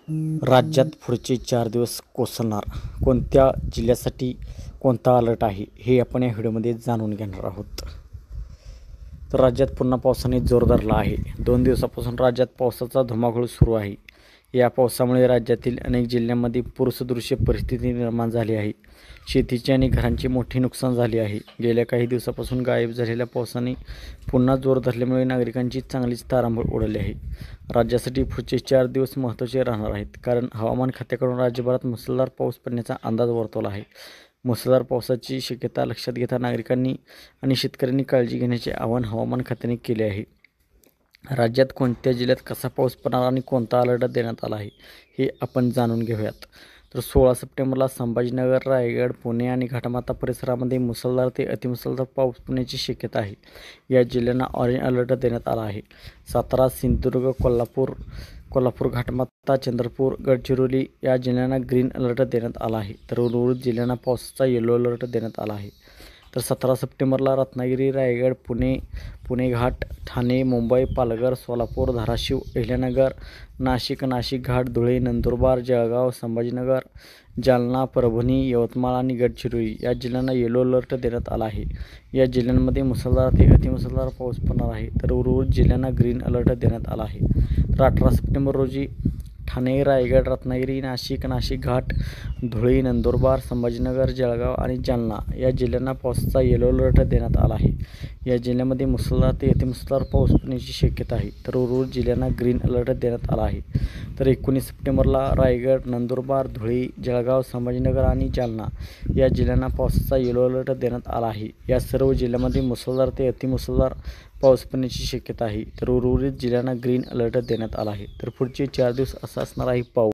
राज्यात पुढचे 4 दिवस कोसळणार. कोणत्या जिल्ह्यासाठी कोणता अलर्ट आहे हे आपण या व्हिडिओमध्ये जाणून घेणार आहोत. तर राज्यात पुन्हा पावसाने जोर धरला आहे. 2 दिवसापासून राज्यात पावसाचा धुमाकूळ सुरू आहे. या पावसामुळे राज्यातील अनेक जिल्ह्यांमध्ये पूरसदृश्य परिस्थिती निर्माण झाली आहे. शेतीचे आणि घरांचे मोठे नुकसान झाले आहे. गेल्या काही दिवसापासून गायब झालेल्या पावसाने पुन्हा जोर धरल्यामुळे नागरिकांची चांगलीच तारांबळ उडाली आहे. राज्यासाठी पुढचे 4 दिवस महत्त्वाचे राहणार आहेत, कारण हवामान खात्याकडून राज्यभरात मुसळधार पाऊस पडण्याचा अंदाज वर्तवला आहे. मुसळधार पावसाची शक्यता लक्षात घेता नागरिकांनी आणि शेतकऱ्यांनी काळजी घेण्याचे आवाहन हवामान खात्याने केले आहे. राज्यात कोणत्या जिल्ह्यात कसा पाऊस पडणार आणि कोणता अलर्ट देण्यात आला आहे हे आपण जाणून घेऊयात. तर 16 सप्टेंबरला संभाजीनगर, रायगड, पुणे आणि घाटमाता परिसरामध्ये मुसळधार ते अतिमुसळधार पाऊस पडण्याची शक्यता आहे. या जिल्ह्यांना ऑरेंज अलर्ट देण्यात आला आहे. सातारा, सिंधुदुर्ग, कोल्हापूर, घाटमाता, चंद्रपूर, गडचिरोली या जिल्ह्यांना ग्रीन अलर्ट देण्यात आला आहे. तर उर्वरित जिल्ह्यांना पावसाचा येलो अलर्ट देण्यात आला आहे. तर 17 सप्टेंबरला रत्नागिरी, रायगड, पुणे घाट, ठाणे, मुंबई, पालघर, सोलापूर, धाराशिव, अहिल्यानगर, नाशिक घाट, धुळे, नंदुरबार, जळगाव, संभाजीनगर, जालना, परभणी, यवतमाळ आणि गडचिरोली या जिल्ह्यांना येलो अलर्ट देण्यात आला आहे. या जिल्ह्यांमध्ये मुसळधार ते अतिमुसळधार पाऊस पडणार आहे. तर उर्वरित जिल्ह्यांना ग्रीन अलर्ट देण्यात आला आहे. तर 18 सप्टेंबर रोजी ठाणे, रायगड, रत्नागिरी, नाशिक घाट, धुळे, नंदुरबार, संभाजीनगर, जळगाव आणि जालना या जिल्ह्यांना पावसाचा येलो अलर्ट देण्यात आला आहे. या जिल्ह्यामध्ये मुसळधार ते अतिमुसळधार पाऊस पडण्याची शक्यता आहे. तर उर्वरित जिल्ह्यांना ग्रीन अलर्ट देण्यात आला आहे. तर 19 सप्टेंबरला रायगड, नंदुरबार, धुळे, जळगाव, संभाजीनगर आणि जालना या जिल्ह्यांना पावसाचा येलो अलर्ट देण्यात आला आहे. या सर्व जिल्ह्यांमध्ये मुसळधार ते अतिमुसळधार पाऊस पडण्याची शक्यता आहे. तर उर्वरित जिल्ह्यांना ग्रीन अलर्ट देण्यात आला आहे. तर पुढचे 4 दिवस असा असणार आहे पाऊस.